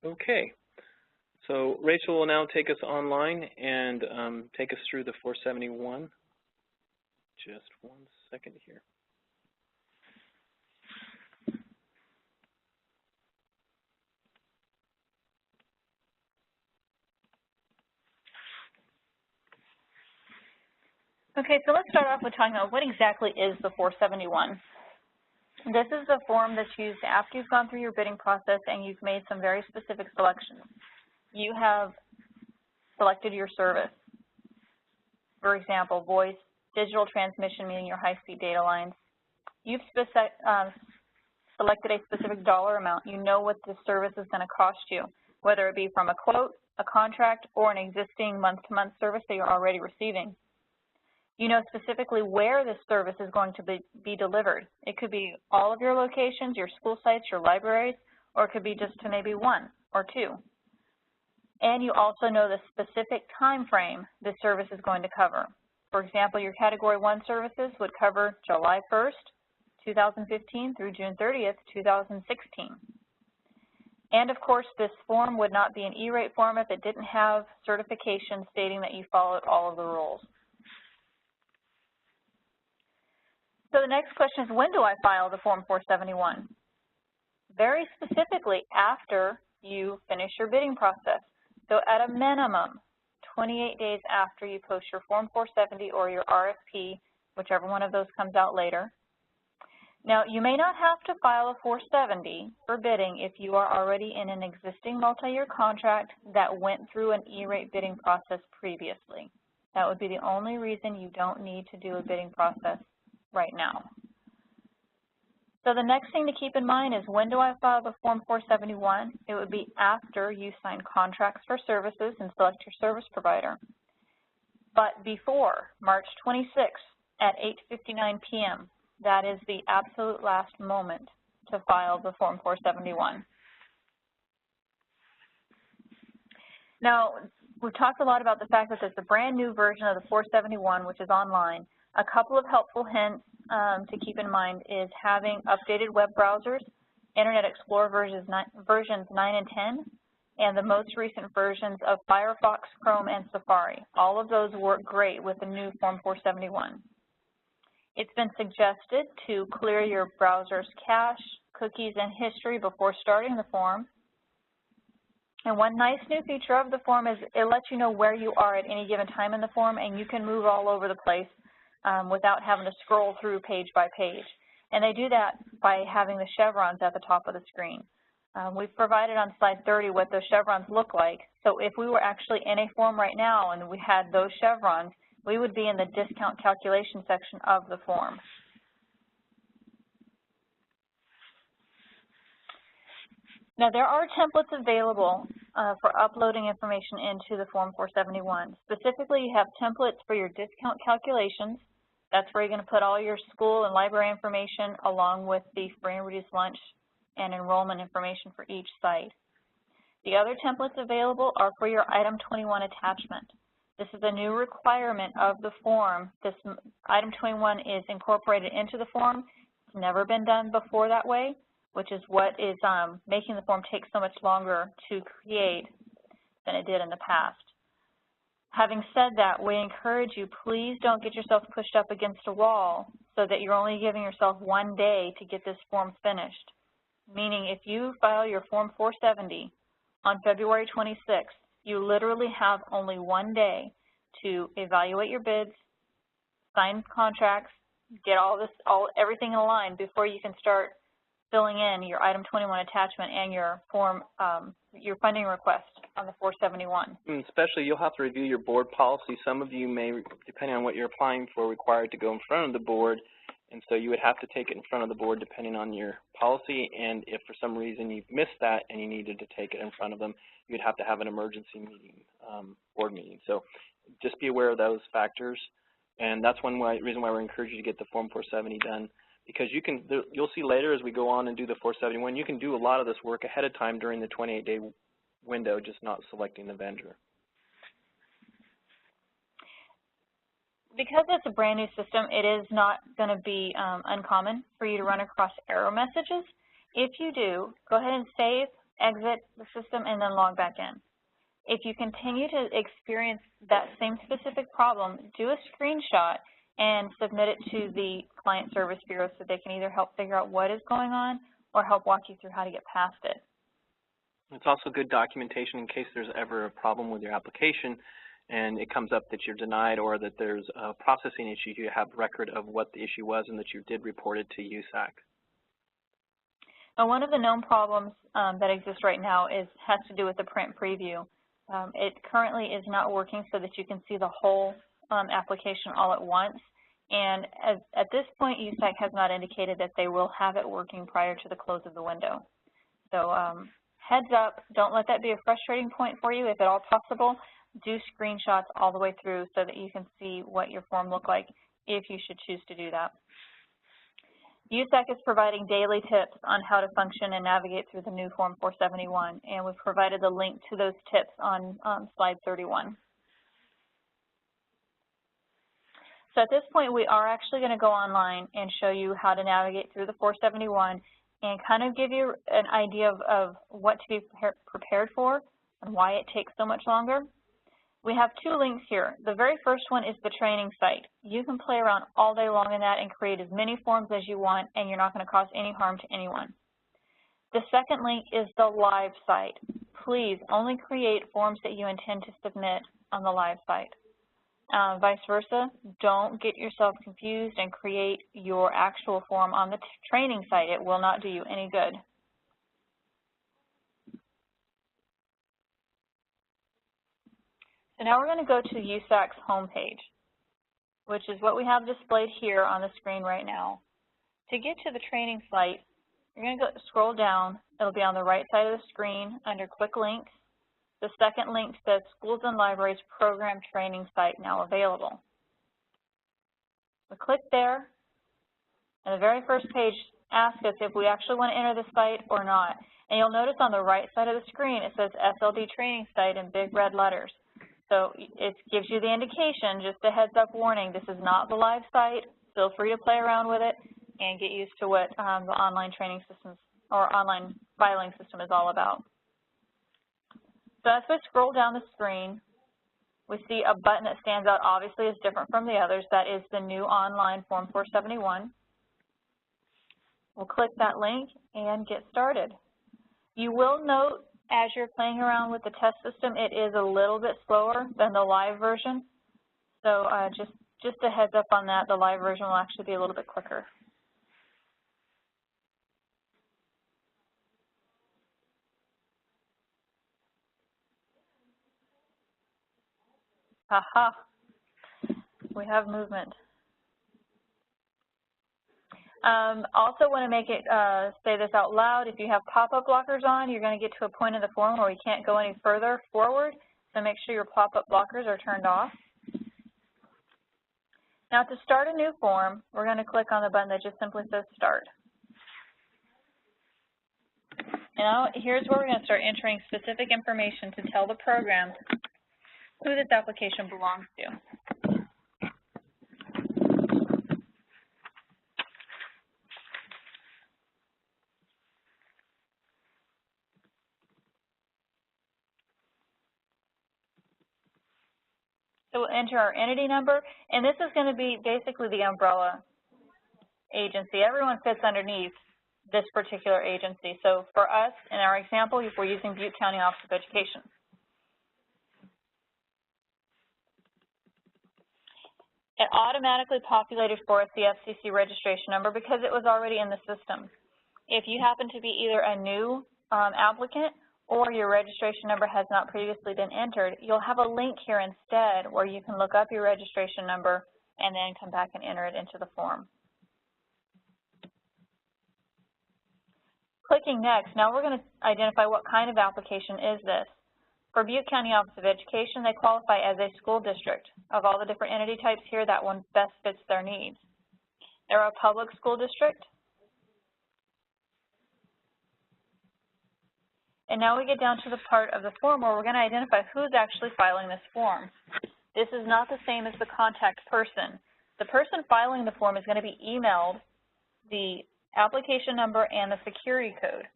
Okay, so Rachel will now take us online and take us through the 471. Just 1 second here. Okay, so let's start off with talking about what exactly is the 471. This is the form that's used after you've gone through your bidding process and you've made some very specific selections. You have selected your service. For example, voice, digital transmission, meaning your high-speed data lines. You've selected a specific dollar amount. You know what the service is going to cost you, whether it be from a quote, a contract, or an existing month-to-month service that you're already receiving. You know specifically where this service is going to be delivered. It could be all of your locations, your school sites, your libraries, or it could be just to maybe 1 or 2. And you also know the specific time frame the service is going to cover. For example, your Category 1 services would cover July 1st, 2015 through June 30th, 2016. And of course, this form would not be an E-rate form if it didn't have certification stating that you followed all of the rules. So the next question is, when do I file the Form 471? Very specifically, after you finish your bidding process. So at a minimum, 28 days after you post your Form 470 or your RFP, whichever one of those comes out later. Now, you may not have to file a 470 for bidding if you are already in an existing multi-year contract that went through an E-rate bidding process previously. That would be the only reason you don't need to do a bidding process right now. So the next thing to keep in mind is, when do I file the Form 471? It would be after you sign contracts for services and select your service provider. But before March 26th at 8:59 p.m., that is the absolute last moment to file the Form 471. Now, we've talked a lot about the fact that there's a brand new version of the 471, which is online. A couple of helpful hints to keep in mind is having updated web browsers, Internet Explorer versions 9 and 10, and the most recent versions of Firefox, Chrome, and Safari. All of those work great with the new Form 471. It's been suggested to clear your browser's cache, cookies, and history before starting the form. And one nice new feature of the form is it lets you know where you are at any given time in the form, and you can move all over the place without having to scroll through page by page. And they do that by having the chevrons at the top of the screen. We've provided on slide 30 what those chevrons look like. So if we were actually in a form right now and we had those chevrons, we would be in the discount calculation section of the form. Now, there are templates available for uploading information into the Form 471. Specifically, you have templates for your discount calculations. That's where you're going to put all your school and library information along with the free and reduced lunch and enrollment information for each site. The other templates available are for your Item 21 attachment. This is a new requirement of the form. This Item 21 is incorporated into the form. It's never been done before that way, which is what is making the form take so much longer to create than it did in the past. Having said that, we encourage you, please don't get yourself pushed up against a wall so that you're only giving yourself 1 day to get this form finished. Meaning, if you file your Form 470 on February 26th, you literally have only 1 day to evaluate your bids, sign contracts, get everything in line before you can start filling in your Item 21 attachment and your form, your funding request on the 471. Especially, you'll have to review your board policy. Some of you may, depending on what you're applying for, required to go in front of the board, and so you would have to take it in front of the board depending on your policy, and if for some reason you've missed that and you needed to take it in front of them, you'd have to have an emergency meeting, board meeting. So just be aware of those factors, and that's one reason why we encourage you to get the Form 470 done. Because you'll see later as we go on and do the 471, you can do a lot of this work ahead of time during the 28-day window, just not selecting the vendor. Because it's a brand new system, it is not going to be uncommon for you to run across error messages. If you do, go ahead and save exit the system, and then log back in. If you continue to experience that same specific problem, do a screenshot and submit it to the Client Service Bureau so they can either help figure out what is going on or help walk you through how to get past it. It's also good documentation in case there's ever a problem with your application and it comes up that you're denied or that there's a processing issue. You have record of what the issue was and that you did report it to USAC. Now, one of the known problems that exists right now has to do with the print preview. It currently is not working so that you can see the whole application all at once. And at this point, USAC has not indicated that they will have it working prior to the close of the window. So heads up, don't let that be a frustrating point for you. If at all possible, do screenshots all the way through so that you can see what your form looked like if you should choose to do that. USAC is providing daily tips on how to function and navigate through the new Form 471, and we've provided the link to those tips on slide 31. So at this point, we are actually going to go online and show you how to navigate through the 471 and kind of give you an idea of what to be prepared for and why it takes so much longer. We have two links here. The very first one is the training site. You can play around all day long in that and create as many forms as you want, and you're not going to cause any harm to anyone. The second link is the live site. Please only create forms that you intend to submit on the live site. Vice versa, don't get yourself confused and create your actual form on the training site. It will not do you any good. So now we're going to go to USAC's homepage, which is what we have displayed here on the screen right now. To get to the training site, you're going to scroll down. It'll be on the right side of the screen under Quick Links. The second link says Schools and Libraries Program Training Site now available. We click there, and the very first page asks us if we actually want to enter the site or not. And you'll notice on the right side of the screen it says SLD Training Site in big red letters. So it gives you the indication, just a heads up warning, this is not the live site. Feel free to play around with it and get used to what the online training systems or online filing system is all about. So as we scroll down the screen, we see a button that stands out, obviously is different from the others. That is the new online Form 471. We'll click that link and get started. You will note as you're playing around with the test system, it is a little bit slower than the live version. So just a heads up on that, the live version will actually be a little bit quicker. Aha, we have movement. Also want to make it say this out loud. If you have pop-up blockers on, you're going to get to a point in the form where we can't go any further forward. So make sure your pop-up blockers are turned off. Now to start a new form, we're going to click on the button that just simply says Start. Now here's where we're going to start entering specific information to tell the program who this application belongs to. So we'll enter our entity number, and this is going to be basically the umbrella agency. Everyone fits underneath this particular agency. So for us, in our example, if we're using Butte County Office of Education. It automatically populated for us the FCC registration number because it was already in the system. If you happen to be either a new applicant or your registration number has not previously been entered, you'll have a link here instead where you can look up your registration number and then come back and enter it into the form. Clicking Next, now we're going to identify what kind of application is this. For Butte County Office of Education, they qualify as a school district. Of all the different entity types here, that one best fits their needs. They're a public school district. And now we get down to the part of the form where we're going to identify who's actually filing this form. This is not the same as the contact person. The person filing the form is going to be emailed the application number and the security code.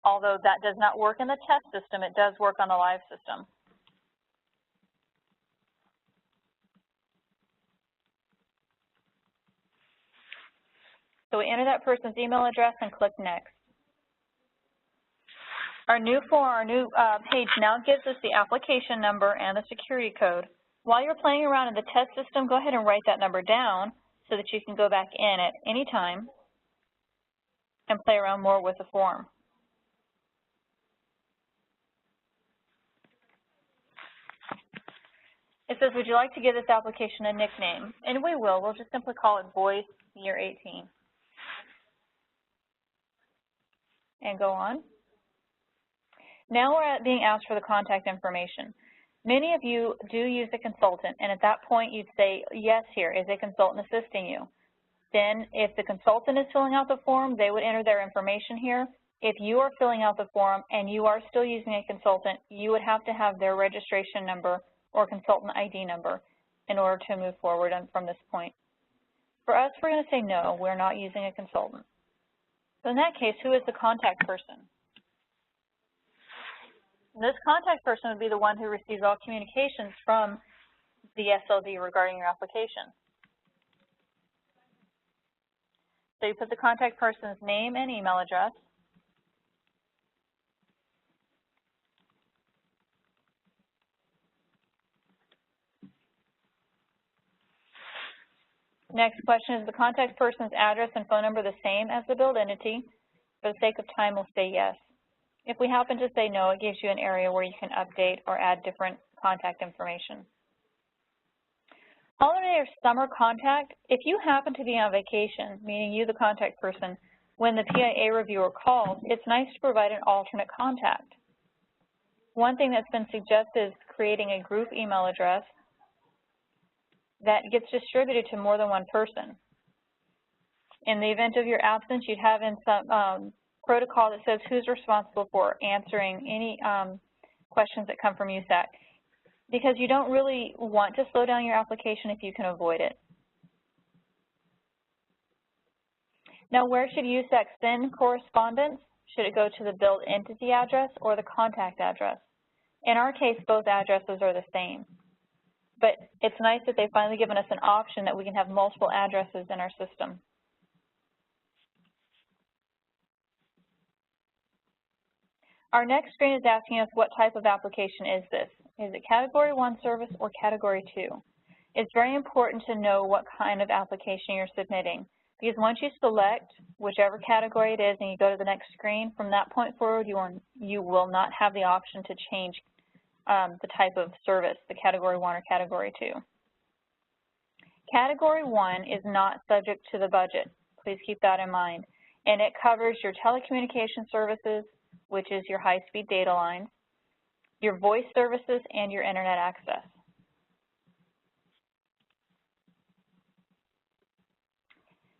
Although that does not work in the test system, it does work on the live system. So we enter that person's email address and click Next. Our new page now gives us the application number and the security code. While you're playing around in the test system, go ahead and write that number down so that you can go back in at any time and play around more with the form. It says, would you like to give this application a nickname? And we will. We'll just simply call it Voice Year 18. And go on. Now we're being asked for the contact information. Many of you do use a consultant, and at that point you'd say, yes, here is a consultant assisting you. Then if the consultant is filling out the form, they would enter their information here. If you are filling out the form and you are still using a consultant, you would have to have their registration number or consultant ID number in order to move forward from this point. For us, we're going to say no, we're not using a consultant. So in that case, who is the contact person? This contact person would be the one who receives all communications from the SLD regarding your application. So you put the contact person's name and email address. Next question, is the contact person's address and phone number the same as the billed entity? For the sake of time, we'll say yes. If we happen to say no, it gives you an area where you can update or add different contact information. Holiday or summer contact, if you happen to be on vacation, meaning you, the contact person, when the PIA reviewer calls, it's nice to provide an alternate contact. One thing that's been suggested is creating a group email address that gets distributed to more than one person. In the event of your absence, you'd have in some protocol that says who's responsible for answering any questions that come from USAC, because you don't really want to slow down your application if you can avoid it. Now, where should USAC send correspondence? Should it go to the billed entity address or the contact address? In our case, both addresses are the same. But it's nice that they've finally given us an option that we can have multiple addresses in our system. Our next screen is asking us what type of application is this. Is it Category 1 service or Category 2? It's very important to know what kind of application you're submitting, because once you select whichever category it is and you go to the next screen, from that point forward you will not have the option to change the type of service, the Category 1 or Category 2. Category 1 is not subject to the budget. Please keep that in mind. And it covers your telecommunication services, which is your high-speed data lines, your voice services, and your internet access.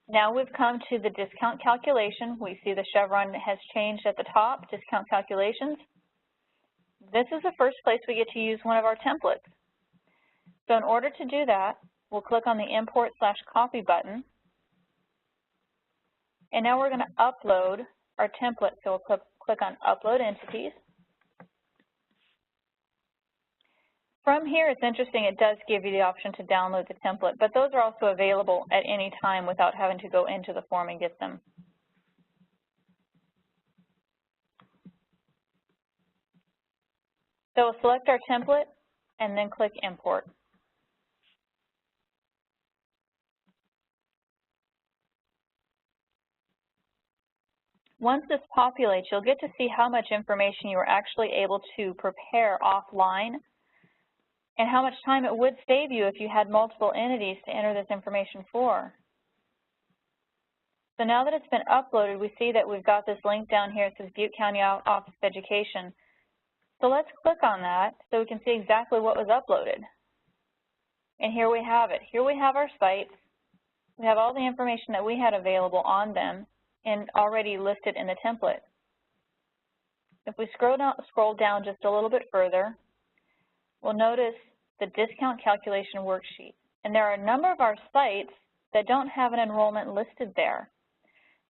Now we've come to the discount calculation. We see the chevron has changed at the top, discount calculations. This is the first place we get to use one of our templates. So in order to do that, we'll click on the Import/Copy button. And now we're going to upload our template. So we'll click on Upload Entities. From here, it's interesting, it does give you the option to download the template, but those are also available at any time without having to go into the form and get them. So we'll select our template and then click Import. Once this populates, you'll get to see how much information you were actually able to prepare offline and how much time it would save you if you had multiple entities to enter this information for. So now that it's been uploaded, we see that we've got this link down here. It says Butte County Office of Education. So let's click on that so we can see exactly what was uploaded. And here we have it. Here we have our sites. We have all the information that we had available on them and already listed in the template. If we scroll down just a little bit further, we'll notice the discount calculation worksheet. And there are a number of our sites that don't have an enrollment listed there.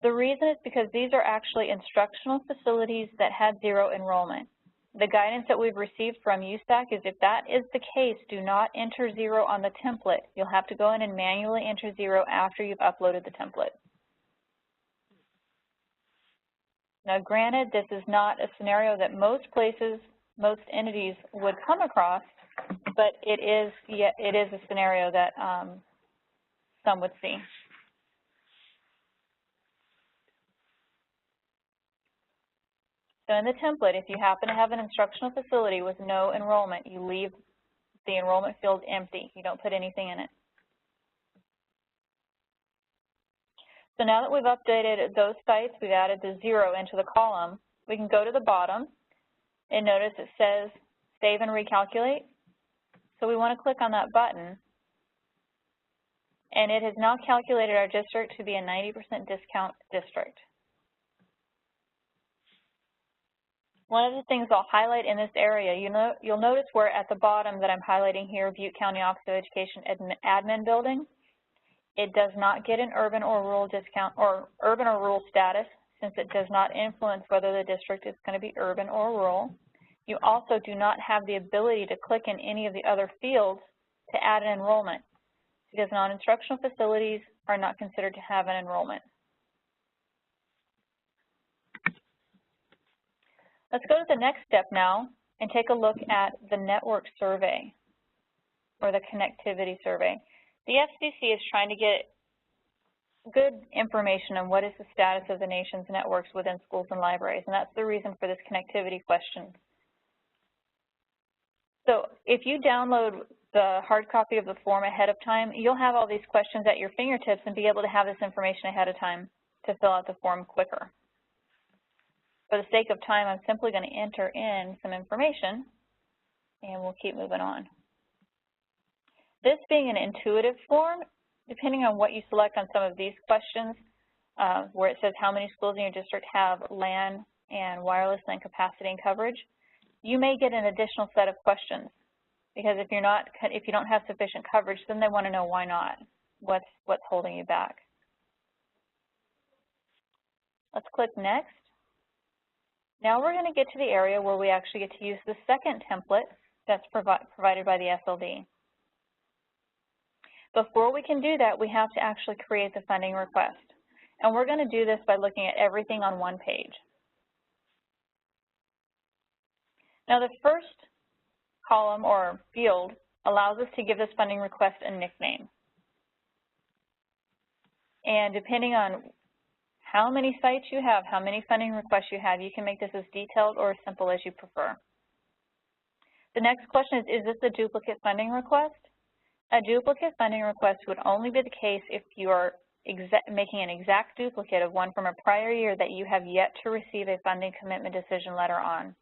The reason is because these are actually instructional facilities that had 0 enrollment. The guidance that we've received from USAC is if that is the case, do not enter 0 on the template. You'll have to go in and manually enter 0 after you've uploaded the template. Now granted, this is not a scenario that most places, most entities would come across, but it is a scenario that some would see. So in the template, if you happen to have an instructional facility with no enrollment, you leave the enrollment field empty. You don't put anything in it. So now that we've updated those sites, we've added the 0 into the column, we can go to the bottom and notice it says Save and Recalculate. So we want to click on that button, and it has now calculated our district to be a 90% discount district. One of the things I'll highlight in this area, you'll notice where at the bottom that I'm highlighting here, Butte County Office of Education Admin Building. It does not get an urban or rural discount or urban or rural status, since it does not influence whether the district is going to be urban or rural. You also do not have the ability to click in any of the other fields to add an enrollment, because non-instructional facilities are not considered to have an enrollment. Let's go to the next step now and take a look at the network survey or the connectivity survey. The FCC is trying to get good information on what is the status of the nation's networks within schools and libraries, and that's the reason for this connectivity question. So if you download the hard copy of the form ahead of time, you'll have all these questions at your fingertips and be able to have this information ahead of time to fill out the form quicker. For the sake of time, I'm simply going to enter in some information, and we'll keep moving on. This being an intuitive form, depending on what you select on some of these questions, where it says how many schools in your district have LAN and wireless LAN capacity and coverage, you may get an additional set of questions, because if you don't have sufficient coverage, then they want to know why not. What's holding you back? Let's click Next. Now we're going to get to the area where we actually get to use the second template that's provided by the SLD. Before we can do that, we have to actually create the funding request. And we're going to do this by looking at everything on one page. Now the first column or field allows us to give this funding request a nickname. And depending on how many sites you have, how many funding requests you have, you can make this as detailed or as simple as you prefer. The next question is this a duplicate funding request? A duplicate funding request would only be the case if you are making an exact duplicate of one from a prior year that you have yet to receive a funding commitment decision letter on.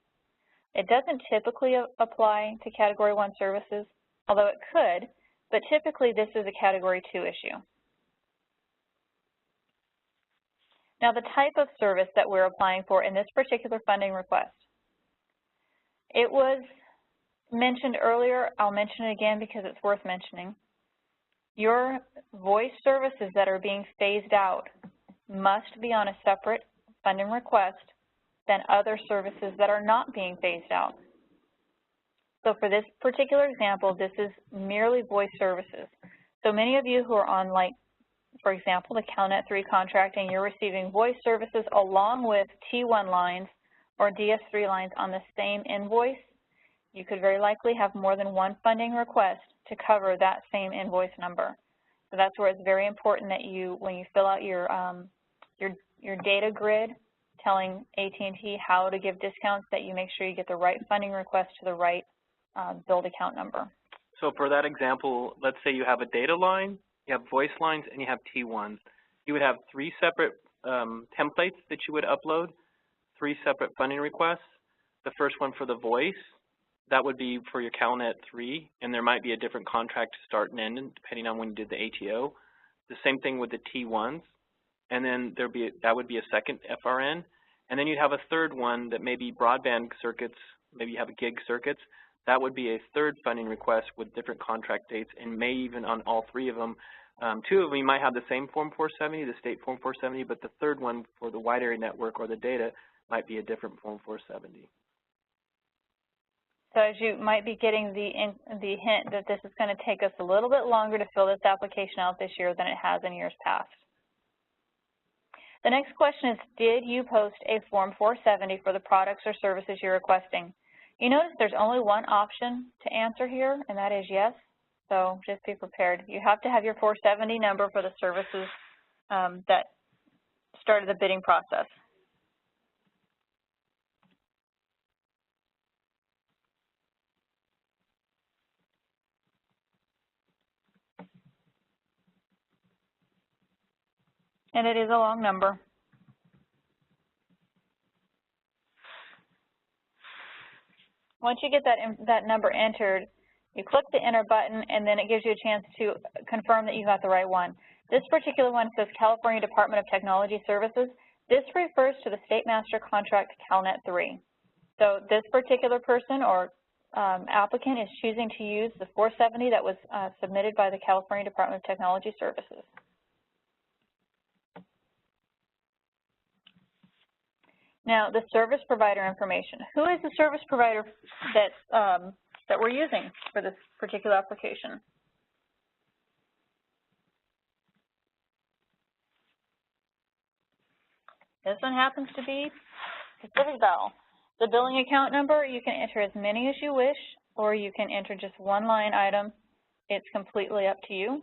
It doesn't typically apply to Category 1 services, although it could, but typically this is a Category 2 issue. Now the type of service that we're applying for in this particular funding request. It was mentioned earlier, I'll mention it again because it's worth mentioning. Your voice services that are being phased out must be on a separate funding request than other services that are not being phased out. So for this particular example, this is merely voice services. So many of you who are on, like, for example, the CalNet 3 contract, and you're receiving voice services along with T1 lines or DS3 lines on the same invoice, you could very likely have more than one funding request to cover that same invoice number. So that's where it's very important that you, when you fill out your data grid telling AT&T how to give discounts, that you make sure you get the right funding request to the right billed account number. So for that example, let's say you have a data line, you have voice lines, and you have T1s. You would have 3 separate templates that you would upload, 3 separate funding requests. The first one for the voice, that would be for your CalNet 3, and there might be a different contract to start and end depending on when you did the ATO. The same thing with the T1s, and then that would be a second FRN. And then you'd have a third one that may be broadband circuits, maybe you have a gig circuits. That would be a third funding request with different contract dates, and may even on all 3 of them Two of them you might have the same Form 470, the state Form 470, but the third one for the wide area network or the data might be a different Form 470. So as you might be getting the hint that this is going to take us a little bit longer to fill this application out this year than it has in years past. The next question is, did you post a Form 470 for the products or services you're requesting? You notice there's only one option to answer here, and that is yes. So just be prepared. You have to have your 470 number for the services that started the bidding process. And it is a long number. Once you get that number entered, you click the enter button, and then it gives you a chance to confirm that you got the right one. This particular one says California Department of Technology Services. This refers to the State Master Contract CalNet 3. So this particular person or applicant is choosing to use the 470 that was submitted by the California Department of Technology Services. Now, the service provider information. Who is the service provider that we're using for this particular application? This one happens to be Pacific Bell. The billing account number, you can enter as many as you wish, or you can enter just one line item. It's completely up to you.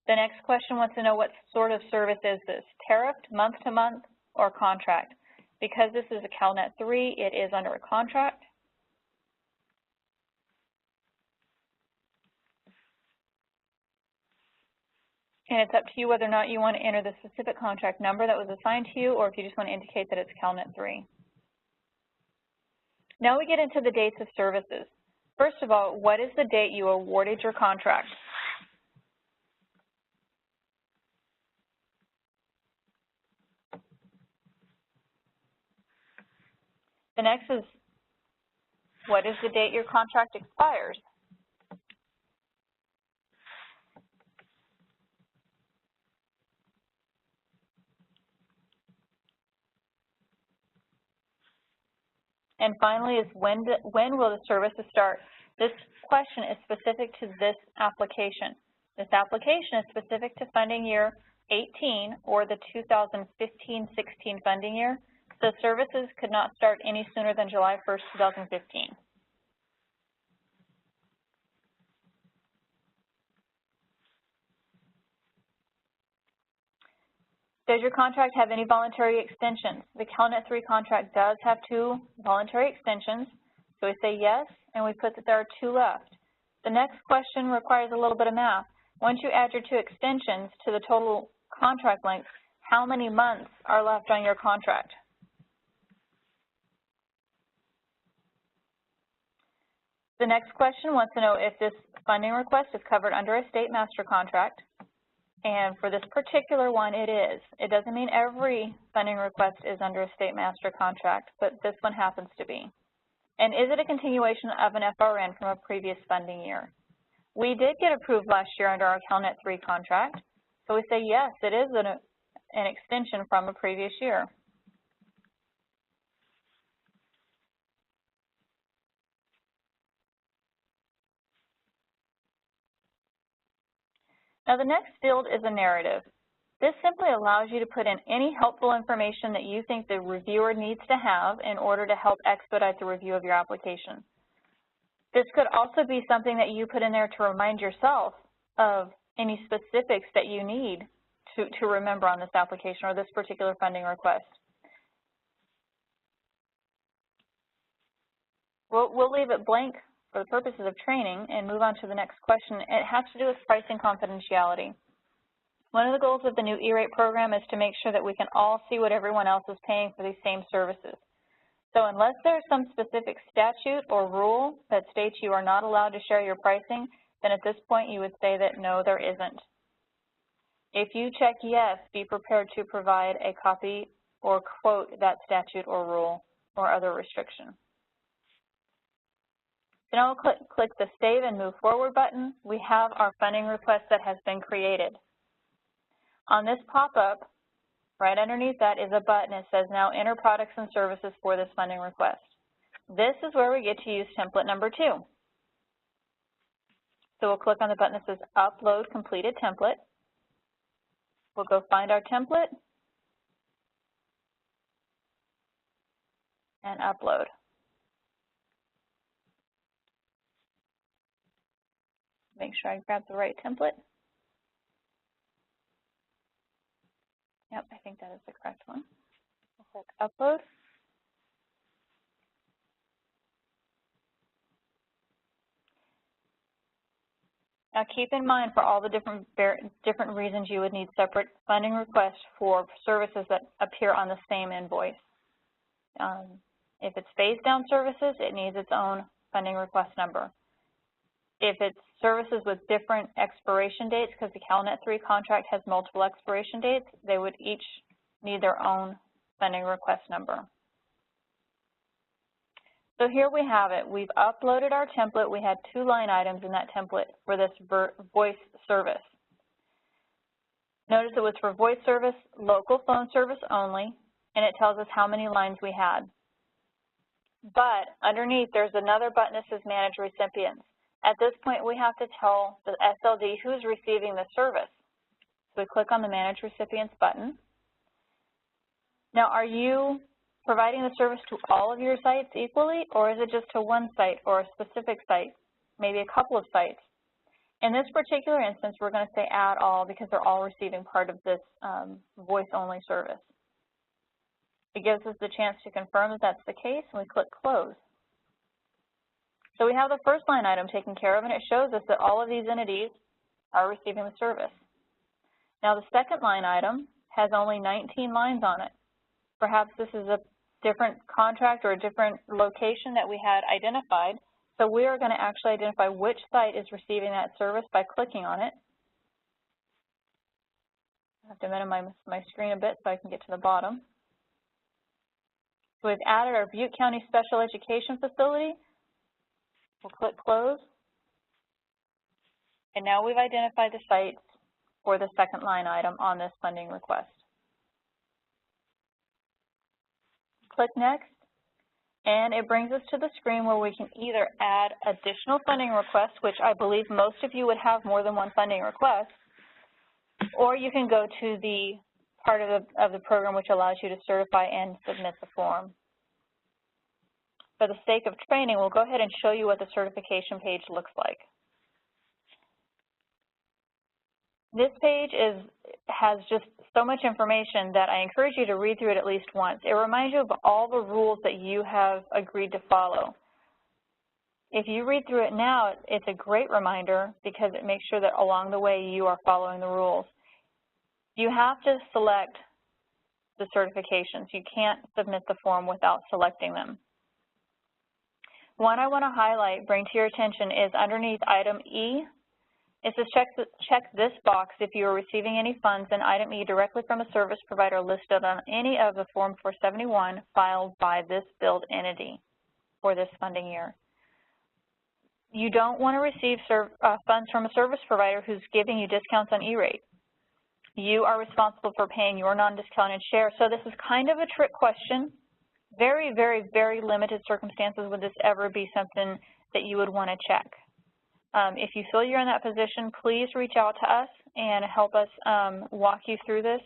The next question wants to know what sort of service is this, tariffed, month-to-month, or contract? Because this is a CalNet 3, it is under a contract. And it's up to you whether or not you want to enter the specific contract number that was assigned to you, or if you just want to indicate that it's CalNet 3. Now we get into the dates of services. First of all, what is the date you awarded your contract? The next is, what is the date your contract expires? And finally is, when will the services start? This question is specific to this application. This application is specific to funding year 18 or the 2015-16 funding year. So services could not start any sooner than July 1st, 2015. Does your contract have any voluntary extensions? The CalNet 3 contract does have 2 voluntary extensions. So we say yes, and we put that there are 2 left. The next question requires a little bit of math. Once you add your 2 extensions to the total contract length, how many months are left on your contract? The next question wants to know if this funding request is covered under a state master contract. And for this particular one, it is. It doesn't mean every funding request is under a state master contract, but this one happens to be. And is it a continuation of an FRN from a previous funding year? We did get approved last year under our CalNet 3 contract, so we say yes, it is an extension from a previous year. Now the next field is a narrative. This simply allows you to put in any helpful information that you think the reviewer needs to have in order to help expedite the review of your application. This could also be something that you put in there to remind yourself of any specifics that you need to remember on this application or this particular funding request. We'll leave it blank for the purposes of training and move on to the next question. It has to do with pricing confidentiality. One of the goals of the new E-rate program is to make sure that we can all see what everyone else is paying for these same services. So unless there's some specific statute or rule that states you are not allowed to share your pricing, then at this point you would say that no, there isn't. If you check yes, be prepared to provide a copy or quote that statute or rule or other restriction. Then I'll click the Save and Move Forward button. We have our funding request that has been created. On this pop-up, right underneath that is a button. It says now enter products and services for this funding request. This is where we get to use template number 2. So we'll click on the button that says Upload Completed Template. We'll go find our template and upload. Make sure I grab the right template. Yep, I think that is the correct one. I'll click Upload. Now keep in mind for all the different reasons you would need separate funding requests for services that appear on the same invoice. If it's phase down services, it needs its own funding request number. If it's services with different expiration dates, because the CalNet 3 contract has multiple expiration dates, they would each need their own funding request number. So here we have it. We've uploaded our template. We had 2 line items in that template for this voice service. Notice it was for voice service, local phone service only, and it tells us how many lines we had. But underneath, there's another button that says Manage Recipients. At this point, we have to tell the SLD who's receiving the service. So we click on the Manage Recipients button. Now, are you providing the service to all of your sites equally, or is it just to one site or a specific site, maybe a couple of sites? In this particular instance, we're going to say add all because they're all receiving part of this voice-only service. It gives us the chance to confirm that that's the case, and we click Close. So we have the first line item taken care of, and it shows us that all of these entities are receiving the service. Now the second line item has only 19 lines on it. Perhaps this is a different contract or a different location that we had identified. So we are going to actually identify which site is receiving that service by clicking on it. I have to minimize my screen a bit so I can get to the bottom. So we've added our Butte County Special Education Facility. We'll click Close. And now we've identified the sites for the second line item on this funding request. Click Next, and it brings us to the screen where we can either add additional funding requests, which I believe most of you would have more than one funding request, or you can go to the part of the program which allows you to certify and submit the form. For the sake of training, we'll go ahead and show you what the certification page looks like. This page has just so much information that I encourage you to read through it at least once. It reminds you of all the rules that you have agreed to follow. If you read through it now, it's a great reminder because it makes sure that along the way you are following the rules. You have to select the certifications. You can't submit the form without selecting them. One I want to highlight, bring to your attention, is underneath item E. It says check this box if you are receiving any funds in item E directly from a service provider listed on any of the Form 471 filed by this billed entity for this funding year. You don't want to receive funds from a service provider who's giving you discounts on E-rate. You are responsible for paying your non-discounted share. So this is kind of a trick question. Very, very, very limited circumstances would this ever be something that you would want to check. If you feel you're in that position, please reach out to us and help us walk you through this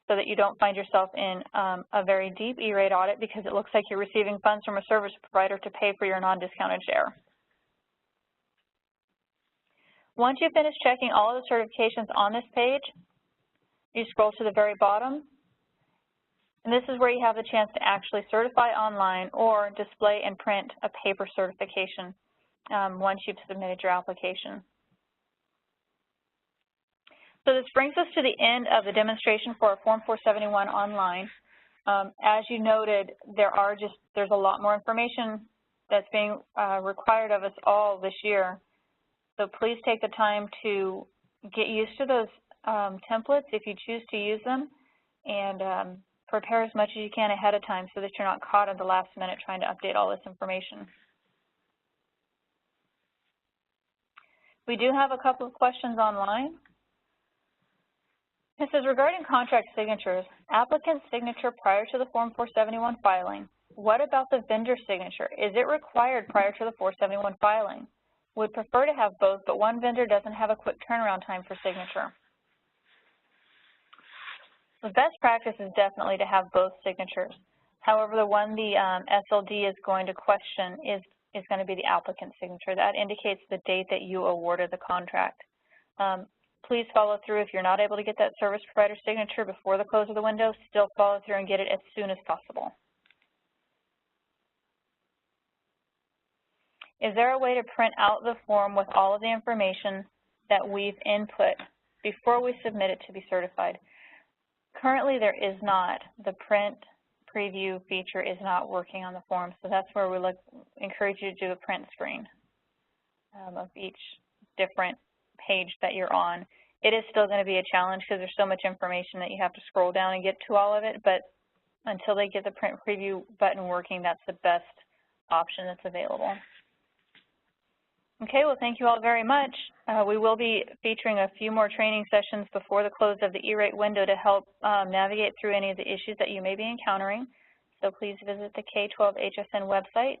so that you don't find yourself in a very deep E-rate audit because it looks like you're receiving funds from a service provider to pay for your non-discounted share. Once you finish checking all of the certifications on this page, you scroll to the very bottom, and this is where you have the chance to actually certify online or display and print a paper certification once you've submitted your application. So this brings us to the end of the demonstration for our Form 471 online. As you noted, there's a lot more information that's being required of us all this year. So please take the time to get used to those templates if you choose to use them, and prepare as much as you can ahead of time so that you're not caught at the last minute trying to update all this information. We do have a couple of questions online. It says, regarding contract signatures, applicant's signature prior to the Form 471 filing. What about the vendor signature? Is it required prior to the 471 filing? Would prefer to have both, but one vendor doesn't have a quick turnaround time for signature. The best practice is definitely to have both signatures. However, the one the SLD is going to question is going to be the applicant's signature. That indicates the date that you awarded the contract. Please follow through. If you're not able to get that service provider signature before the close of the window, still follow through and get it as soon as possible. Is there a way to print out the form with all of the information that we've input before we submit it to be certified? Currently, there is not. The print preview feature is not working on the form, so that's where we encourage you to do a print screen of each different page that you're on. It is still going to be a challenge because there's so much information that you have to scroll down and get to all of it, but until they get the print preview button working, that's the best option that's available. Okay, well, thank you all very much. We will be featuring a few more training sessions before the close of the E-rate window to help navigate through any of the issues that you may be encountering. So please visit the K-12HSN website.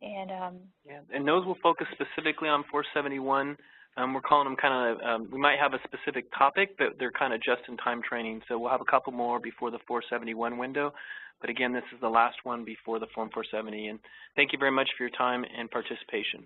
And yeah, and those will focus specifically on 471. We're calling them kind of, we might have a specific topic, but they're kind of just-in-time training. So we'll have a couple more before the 471 window. But again, this is the last one before the Form 470. And thank you very much for your time and participation.